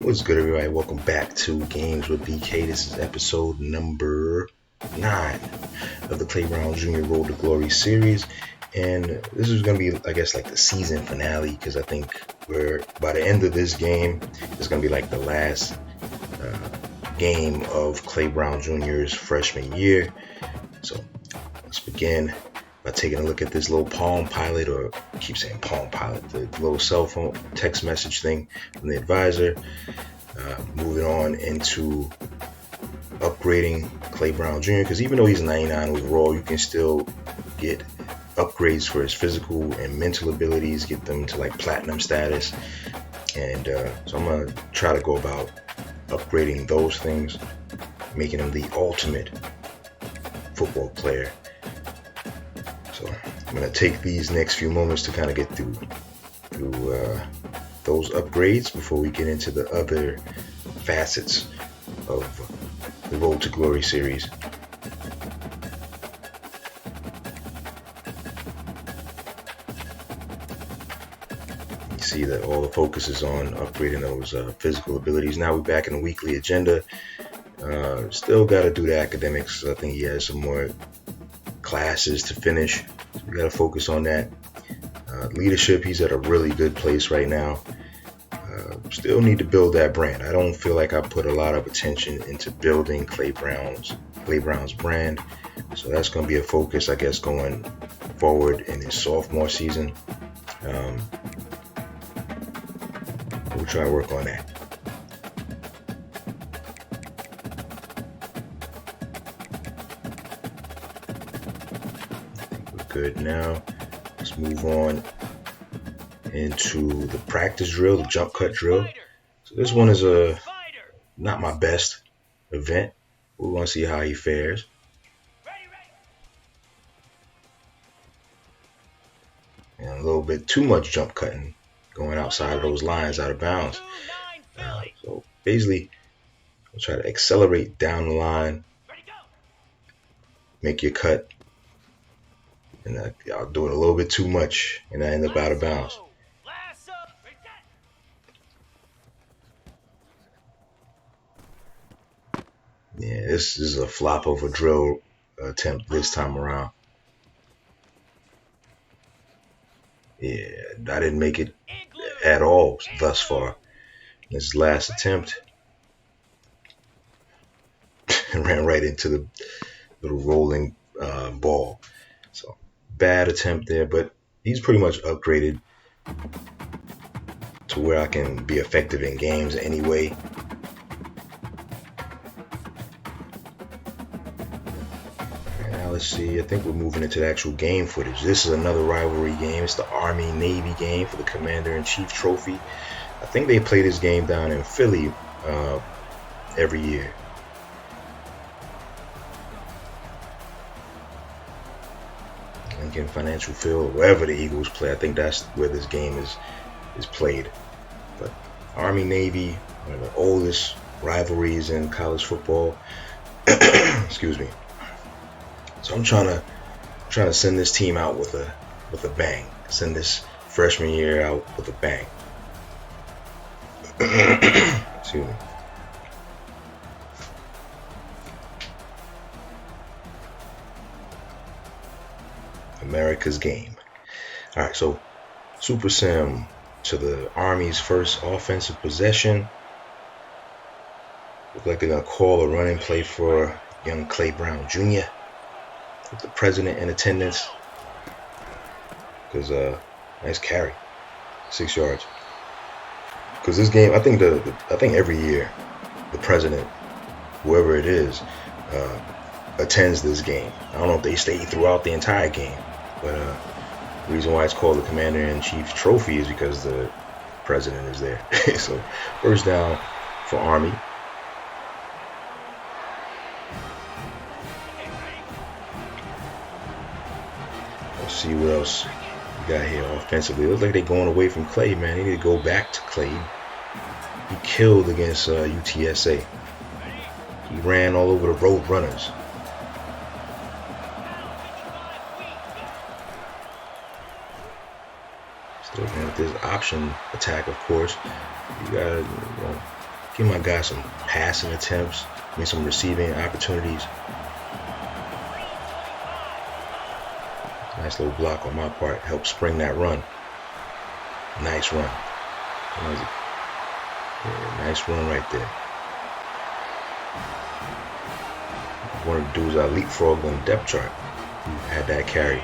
What's good, everybody? Welcome back to Games with BK. This is episode number 9 of the Clay Brown Jr. Road to Glory series. And this is going to be, I guess, like the season finale, because I think we're by the end of this game, it's going to be like the last game of Clay Brown Jr.'s freshman year. So let's begin by taking a look at this little Palm Pilot, or I keep saying Palm Pilot, the little cell phone text message thing from the advisor. Moving on into upgrading Clay Brown Jr., because even though he's 99 overall, you can still get upgrades for his physical and mental abilities, get them to like platinum status. And so I'm going to try to go about upgrading those things, making him the ultimate football player. So I'm going to take these next few moments to kind of get through those upgrades before we get into the other facets of the Road to Glory series. You see that all the focus is on upgrading those physical abilities. Now we're back in the weekly agenda. Still got to do the academics. I think he has some more classes to finish. So we got to focus on that. Leadership, he's at a really good place right now. Still need to build that brand. I don't feel like I put a lot of attention into building Clay Brown's brand. So that's going to be a focus, I guess, going forward in his sophomore season. We'll try to work on that. I think we're good now. Let's move on into the practice drill, the jump cut drill. So this one is not my best event. We want to see how he fares. And a little bit too much jump cutting, going outside of those lines, out of bounds. So basically, I'll try to accelerate down the line, make your cut, and I'll do it a little bit too much, and I end up out of bounds. Yeah, this is a flop of a drill attempt this time around. Yeah, I didn't make it at all thus far. This last attempt ran right into the little rolling ball. So bad attempt there, but he's pretty much upgraded to where I can be effective in games anyway. Let's see, I think we're moving into the actual game footage. This is another rivalry game. It's the Army-Navy game for the Commander-in-Chief trophy. I think they play this game down in Philly every year. Lincoln Financial Field, wherever the Eagles play. I think that's where this game is played. But Army-Navy, one of the oldest rivalries in college football. Excuse me. So I'm trying to send this team out with a bang. Send this freshman year out with a bang. Excuse me. America's game. All right, so Super Sim to the Army's first offensive possession. Look like they're gonna call a running play for young Clay Brown Jr. with the president in attendance, because nice carry, 6 yards. Because this game, I think every year the president, whoever it is, attends this game. I don't know if they stay throughout the entire game, but the reason why it's called the Commander-in-Chief Trophy is because the president is there. So first down for Army. See what else we got here offensively. It looks like they're going away from Clay, man. They need to go back to Clay. He killed against UTSA. He ran all over the road runners. Still going with this option attack, of course. You gotta Give my guy some passing attempts, some receiving opportunities. Nice little block on my part. Help spring that run. Nice run. Yeah, nice run right there. One of the dudes I leapfrogged on the depth chart who had that carry.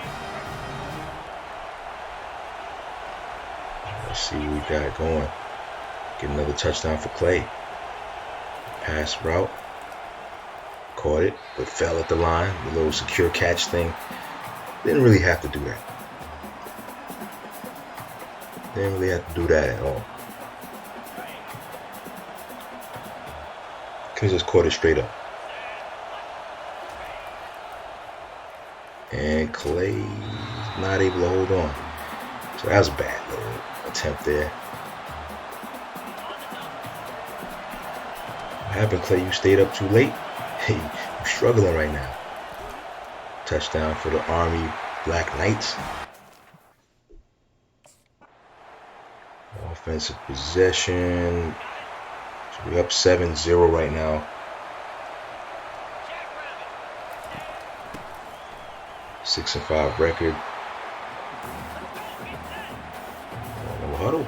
Let's see what we got going. Get another touchdown for Clay. Pass route. Caught it, but fell at the line. The little secure catch thing. Didn't really have to do that. Didn't really have to do that at all. Could have just caught it straight up. And Clay's not able to hold on. So that was a bad little attempt there. What happened, Clay? You stayed up too late? Hey, you're struggling right now. Touchdown for the Army Black Knights. Offensive possession. So we're up 7-0 right now. 6-5 record. No huddle.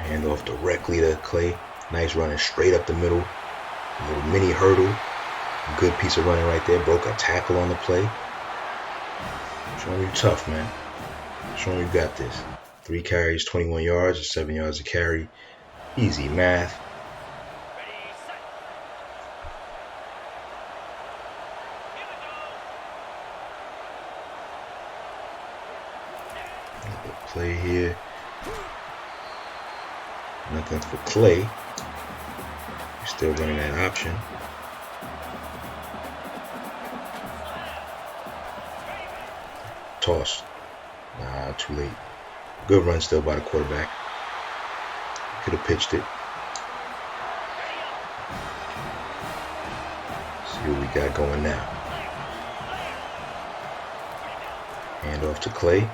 Hand off directly to Clay. Nice running straight up the middle. A little mini hurdle. Good piece of running right there. Broke a tackle on the play. Showing you tough, man. Showing you got this. 3 carries, 21 yards, or 7 yards a carry. Easy math. Play here. Nothing for Clay. He's still running that option. Toss. Nah, too late. Good run still by the quarterback. Could have pitched it. See what we got going now. Hand off to Clay.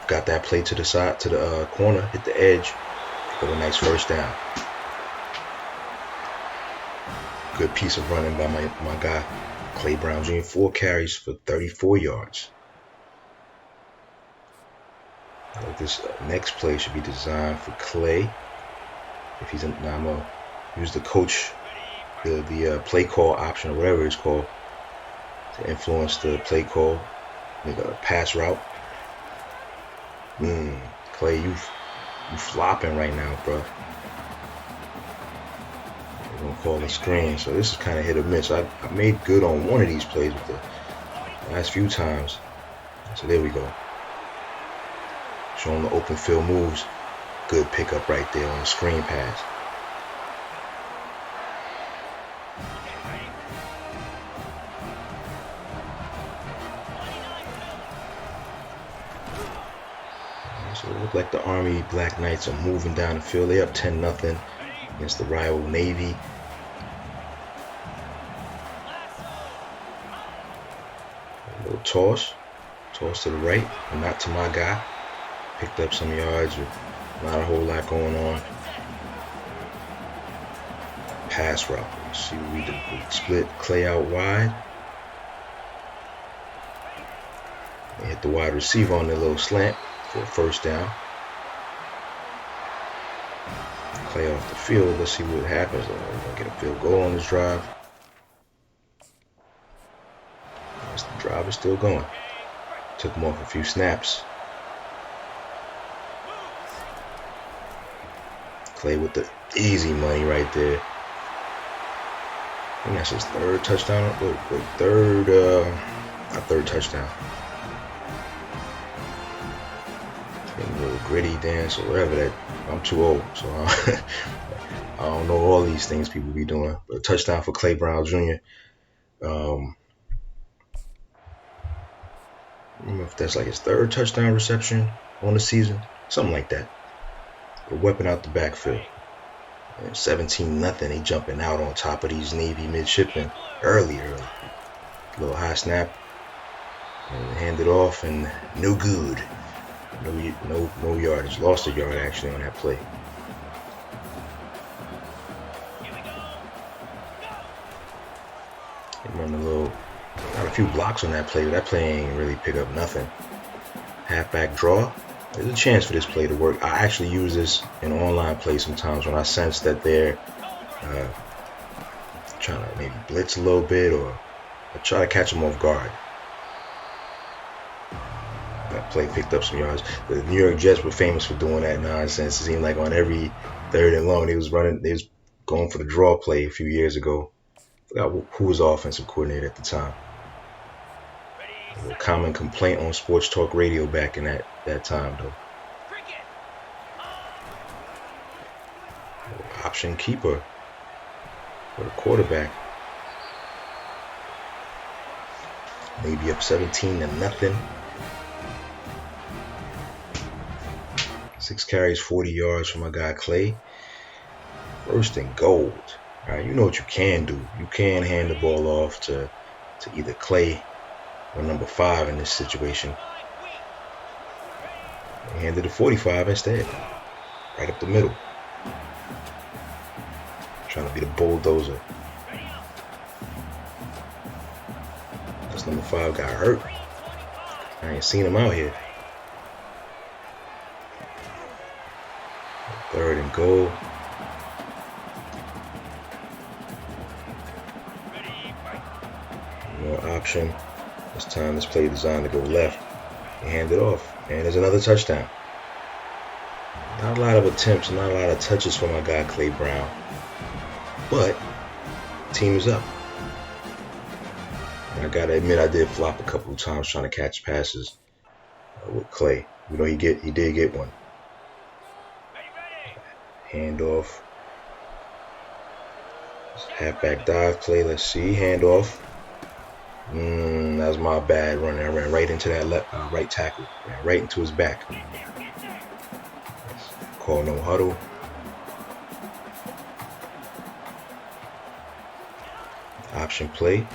Got that play to the side, to the corner, hit the edge. Got a nice first down. Good piece of running by my guy, Clay Brown Jr. 4 carries for 34 yards. This next play should be designed for Clay. If he's now I'm gonna use the coach, the play call option or whatever it's called to influence the play call. Make a pass route. Clay, you flopping right now, bro. We're gonna call the screen. So this is kind of hit or miss. I made good on one of these plays with the last few times. So there we go. Showing the open field moves. Good pickup right there on the screen pass. So it looked like the Army Black Knights are moving down the field. They're up 10-0 against the rival Navy. A little toss. Toss to the right, but not to my guy. Picked up some yards with not a whole lot going on. Pass route. Let's see what we did. We split Clay out wide. They hit the wide receiver on their little slant for a first down. Clay off the field. Let's see what happens. We're going to get a field goal on this drive. The drive is still going. Took him off a few snaps. Clay with the easy money right there. I think that's his third touchdown. Third touchdown. A little gritty dance or whatever that. I'm too old, so I don't know all these things people be doing. But a touchdown for Clay Brown Jr. I don't know if that's like his third touchdown reception on the season, something like that. A weapon out the backfield. 17-0. They jumping out on top of these Navy Midshipmen early. Little high snap. And hand it off and no good. No yardage. Lost a yard actually on that play. He run got a few blocks on that play, but that play ain't really pick up nothing. Halfback draw. There's a chance for this play to work. I actually use this in online play sometimes when I sense that they're trying to maybe blitz a little bit or try to catch them off guard. That play picked up some yards. The New York Jets were famous for doing that nonsense. It seemed like on every 3rd and long, they was going for the draw play a few years ago. I forgot who was offensive coordinator at the time. A common complaint on sports talk radio back in that time, though. Option keeper for the quarterback. Maybe up 17-0. 6 carries, 40 yards for my guy Clay. 1st and goal. All right, you know what you can do. You can hand the ball off to either Clay or number 5 in this situation. He handed the 45 instead. Right up the middle. Trying to be the bulldozer. This number 5 got hurt. I ain't seen him out here. 3rd and goal. More option. This time this play designed to go left. He handed it off. And there's another touchdown. Not a lot of attempts, not a lot of touches for my guy Clay Brown. But team is up. And I gotta admit I did flop a couple of times trying to catch passes with Clay. You know he did get one. Handoff. Halfback dive play. Let's see. Handoff. That was my bad run. I ran right into that right tackle. Ran right into his back. Call no huddle. Option play.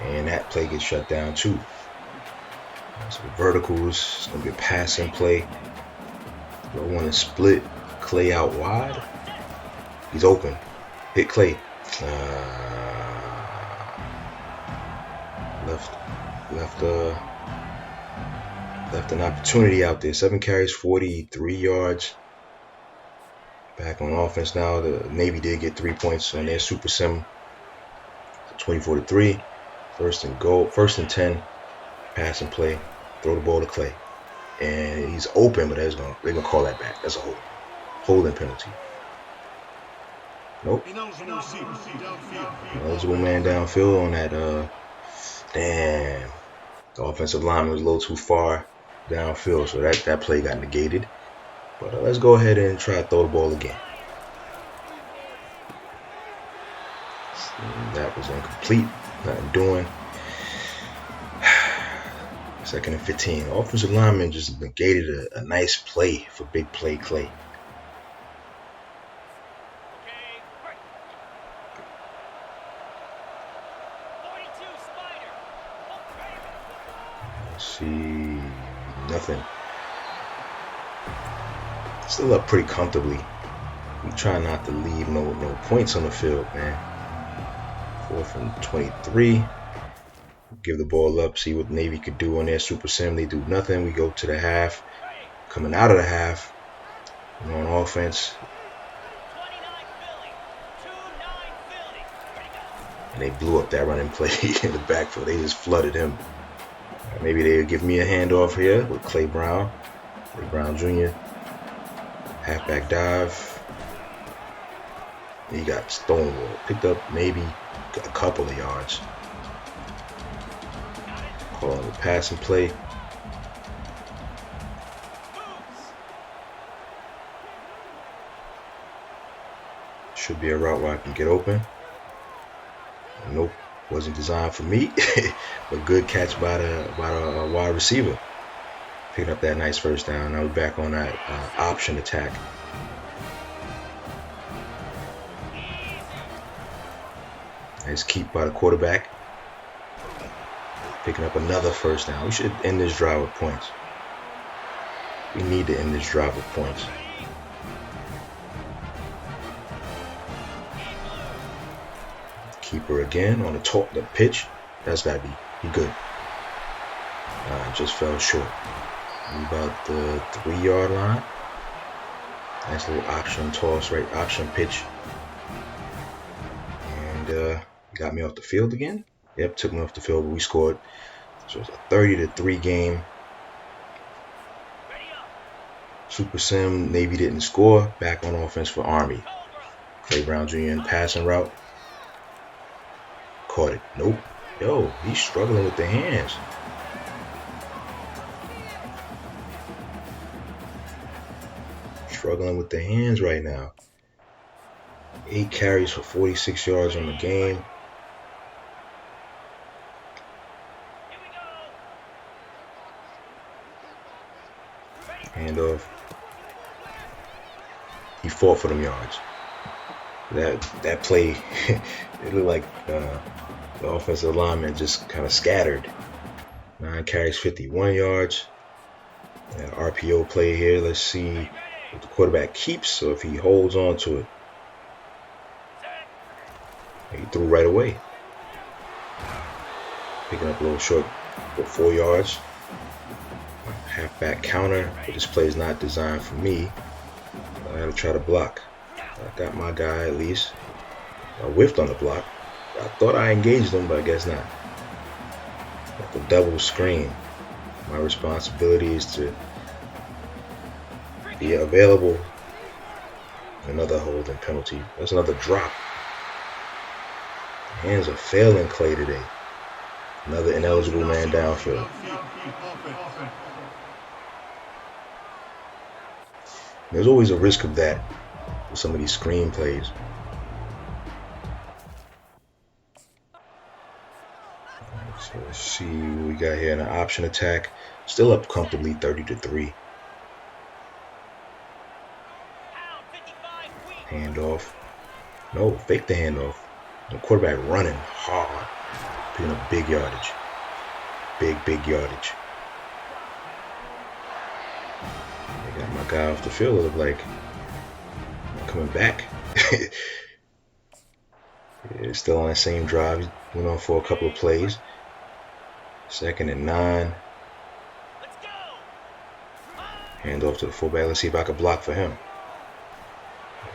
And that play gets shut down too. So verticals. It's going to be a passing play. I want to split Clay out wide. He's open. Hit Clay. Left an opportunity out there. 7 carries, 43 yards. Back on offense now. The Navy did get 3 points on their Super Sim. 24-3. 1st and goal. 1st and 10. Pass and play. Throw the ball to Clay. And he's open, but they're gonna call that back. That's a holding penalty. Nope. Eligible man downfield on that. Damn. The offensive lineman was a little too far downfield, so that play got negated. But let's go ahead and try to throw the ball again. That was incomplete. Nothing doing. 2nd and 15. The offensive lineman just negated a nice play for big play Clay. Let's see. Nothing. Still up pretty comfortably. We try not to leave no points on the field, man. 4th and 23. Give the ball up, see what Navy could do on their Super Sim. They do nothing. We go to the half. Coming out of the half, we're on offense. And they blew up that running play in the backfield. They just flooded him. Maybe they'll give me a handoff here with Clay Brown. Clay Brown Jr. Halfback dive. He got stonewalled. Picked up maybe a couple of yards. Calling the passing play. Should be a route where I can get open. Nope, wasn't designed for me, but good catch by the wide receiver. Picking up that nice 1st down. Now we're back on that option attack. Nice keep by the quarterback. Picking up another 1st down. We should end this drive with points. We need to end this drive with points. Keeper again on the pitch. That's gotta be good. Just fell short. About the 3-yard line. Nice little option toss, right? Option pitch. And got me off the field again. Yep, took me off the field, but we scored. So it's a 30-3 game. Super Sim, Navy didn't score. Back on offense for Army. Clay Brown Jr. in passing route. Caught it. Nope. Yo, he's struggling with the hands. Struggling with the hands right now. 8 carries for 46 yards on the game. Handoff. He fought for them yards. That play, it looked like the offensive lineman just kind of scattered. 9 carries, 51 yards. RPO play here. Let's see what the quarterback keeps. So if he holds on to it, he threw right away. Picking up a little short for 4 yards. Halfback counter, but this play is not designed for me. I gotta try to block. I got my guy at least. I whiffed on the block. I thought I engaged him, but I guess not. Got the double screen. My responsibility is to be available. Another holding penalty. That's another drop. Hands are failing Clay today. Another ineligible man downfield. There's always a risk of that with some of these screen plays. So let's see what we got here in an option attack. Still up comfortably 30-3. Handoff. No, fake the handoff. The quarterback running hard. Picking up big yardage. Big yardage. I got my guy off the field. It looked like I'm coming back. Yeah, still on that same drive. He went on for a couple of plays. 2nd and 9. Hand off to the fullback. Let's see if I can block for him.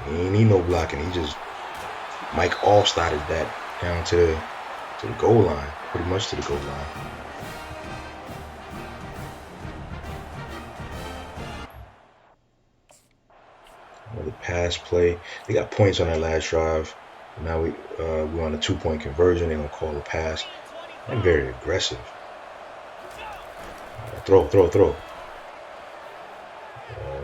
He ain't need no blocking. He just Mike All started that down to the goal line. Pretty much to the goal line. Another pass play. They got points on that last drive. Now we're on a 2-point conversion. They're gonna call a pass. I'm very aggressive. Throw.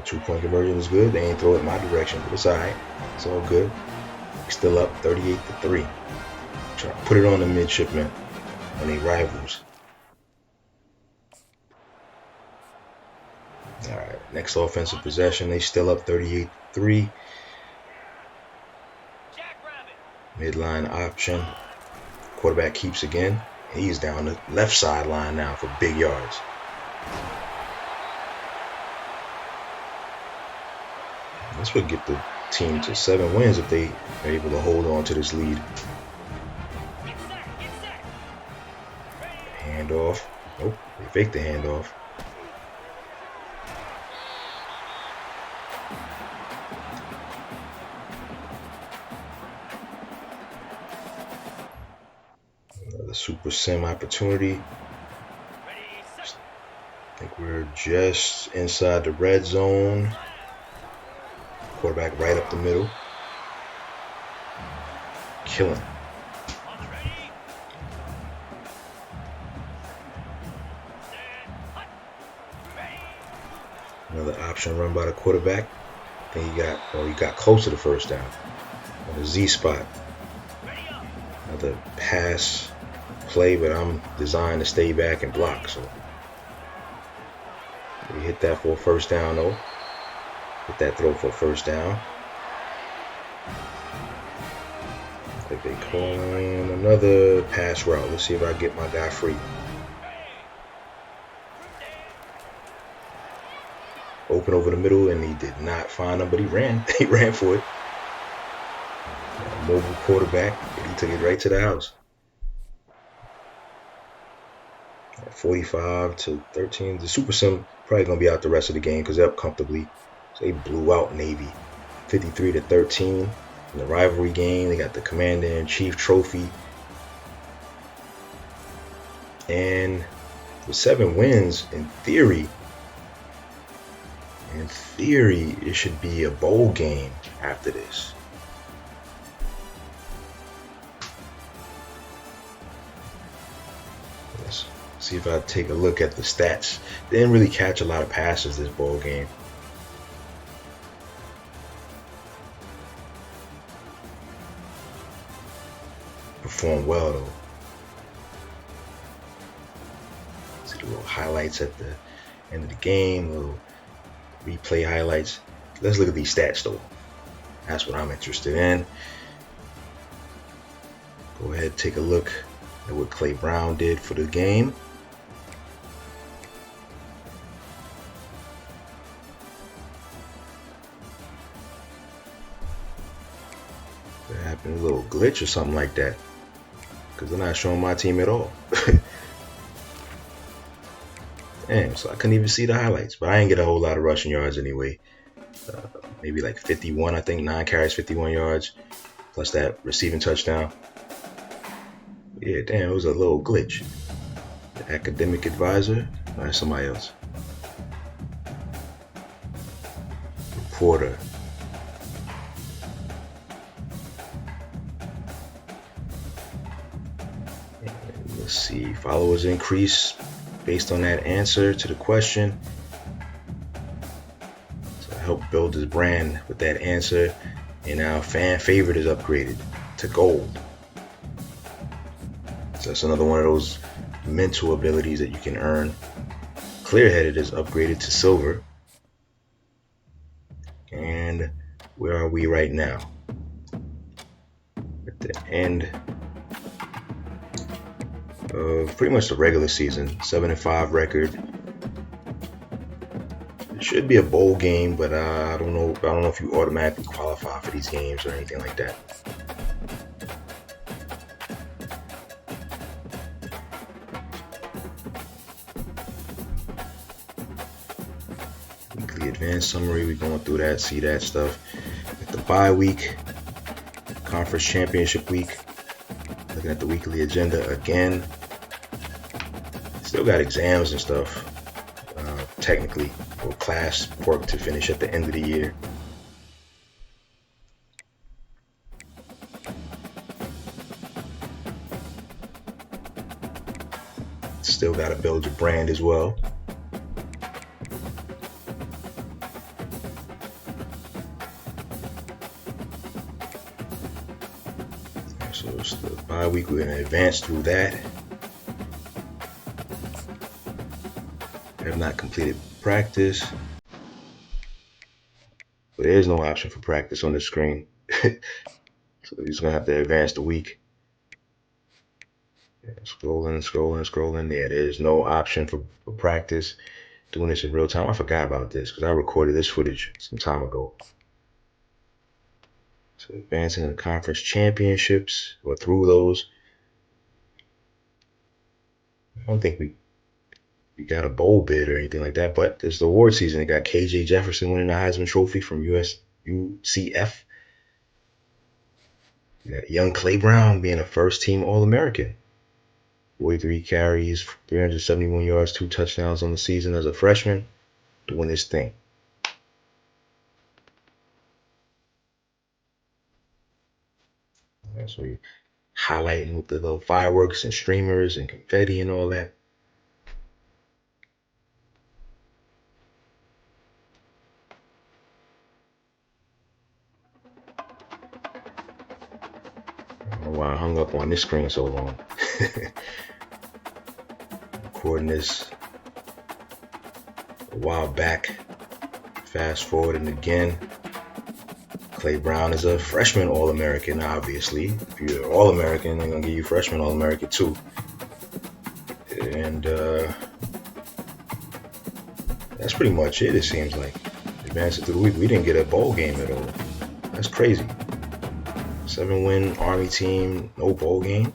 2-point conversion is good. They ain't throw it in my direction, but it's alright. It's all good. Still up 38-3. Trying to put it on the midshipmen, on their rivals. Alright, next offensive possession. They still up 38-3. Midline option. Quarterback keeps again. He's down the left sideline now for big yards. This would get the team to 7 wins if they are able to hold on to this lead. Handoff. Nope, they faked the handoff. Another Super Sim opportunity. I think we're just inside the red zone. Quarterback right up the middle. Killing. Another option run by the quarterback. I think he got close to the first down. On the Z spot. Another pass play, but I'm designed to stay back and block. So we hit that for a first down though. Hit that throw for a first down. I think they calling another pass route. Let's see if I get my guy free. open over the middle, and he did not find him, but he ran. He ran for it. Mobile quarterback, and he took it right to the house. 45-13. The Super Sim probably gonna be out the rest of the game because they're up comfortably. So they blew out Navy, 53-13. In the rivalry game, they got the Commander-in-Chief trophy, and with 7 wins, in theory, it should be a bowl game after this. Let's see if I take a look at the stats. They didn't really catch a lot of passes this bowl game. Performed well though. See the little highlights at the end of the game, little replay highlights. Let's look at these stats though. That's what I'm interested in. Go ahead, take a look at what Clay Brown did for the game. There happened a little glitch or something like that, because they're not showing my team at all. Damn, so I couldn't even see the highlights, but I didn't get a whole lot of rushing yards anyway. Maybe like 51, I think, 9 carries, 51 yards, plus that receiving touchdown. Yeah, damn, it was a little glitch. The academic advisor, or that's somebody else. Reporter. And let's see, followers increase based on that answer to the question. So I helped build his brand with that answer, and now fan favorite is upgraded to gold. So that's another one of those mental abilities that you can earn. Clear-headed is upgraded to silver. And where are we right now? At the end of pretty much the regular season, 7-5 record. It should be a bowl game, but I don't know if you automatically qualify for these games or anything like that. Weekly advanced summary, we're going through that, see that stuff. At the bye week, conference championship week, looking at the weekly agenda again. Still got exams and stuff, technically, or class work to finish at the end of the year. Still got to build your brand as well. So it's the bye week, we're going to advance through that. Have not completed practice, but there is no option for practice on the screen. So you're just gonna have to advance the week. Yeah, scrolling. Yeah, there's no option for practice. Doing this in real time. I forgot about this because I recorded this footage some time ago. So advancing in the conference championships or through those. I don't think we got a bowl bid or anything like that, but there's the award season. They got KJ Jefferson winning the Heisman Trophy from UCF. You got young Clay Brown being a first-team All-American. 43 carries, 371 yards, 2 touchdowns on the season as a freshman, doing his thing. So you're highlighting with the little fireworks and streamers and confetti and all that. I don't know why I hung up on this screen so long. Recording this a while back. Fast forwarding again. Clay Brown is a freshman All-American, obviously. If you're All-American, they're going to give you freshman All-American too. And that's pretty much it seems like. Advancing through the week, we didn't get a bowl game at all. That's crazy. 7-win Army team, no bowl game.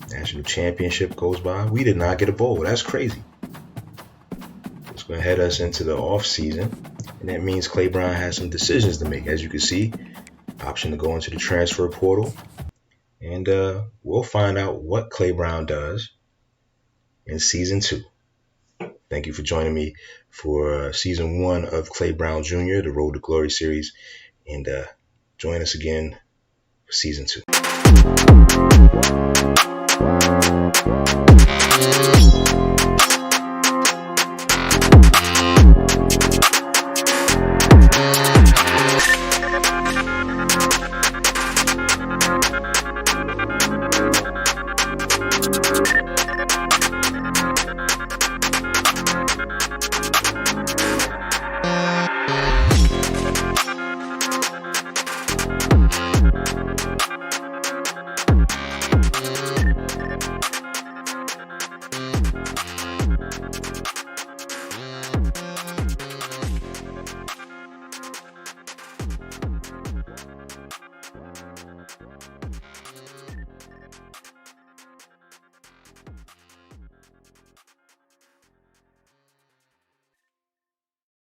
National championship goes by. We did not get a bowl. That's crazy. It's going to head us into the off season, and that means Clay Brown has some decisions to make. As you can see, option to go into the transfer portal, and we'll find out what Clay Brown does in season 2. Thank you for joining me for season 1 of Clay Brown Jr., the Road to Glory series, and join us again for season 2.